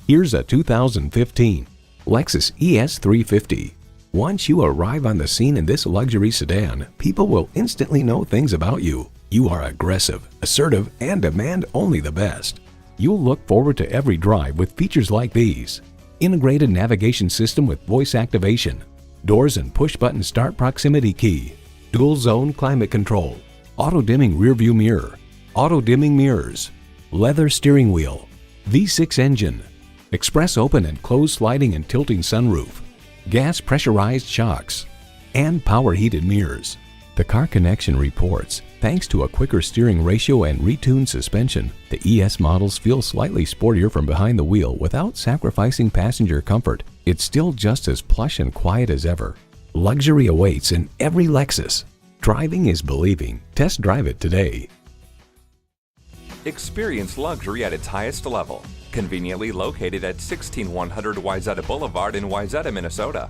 Here's a 2015 Lexus ES350. Once you arrive on the scene in this luxury sedan, people will instantly know things about you. You are aggressive, assertive, and demand only the best. You'll look forward to every drive with features like these: integrated navigation system with voice activation, doors and push-button start proximity key, dual zone climate control, auto-dimming rearview mirror, auto-dimming mirrors, leather steering wheel, V6 engine, express open and closed sliding and tilting sunroof, gas pressurized shocks, and power heated mirrors. The Car Connection reports, thanks to a quicker steering ratio and retuned suspension, the ES models feel slightly sportier from behind the wheel without sacrificing passenger comfort. It's still just as plush and quiet as ever. Luxury awaits in every Lexus. Driving is believing. Test drive it today. Experience luxury at its highest level. Conveniently located at 16100 Wayzata Boulevard in Wayzata, Minnesota.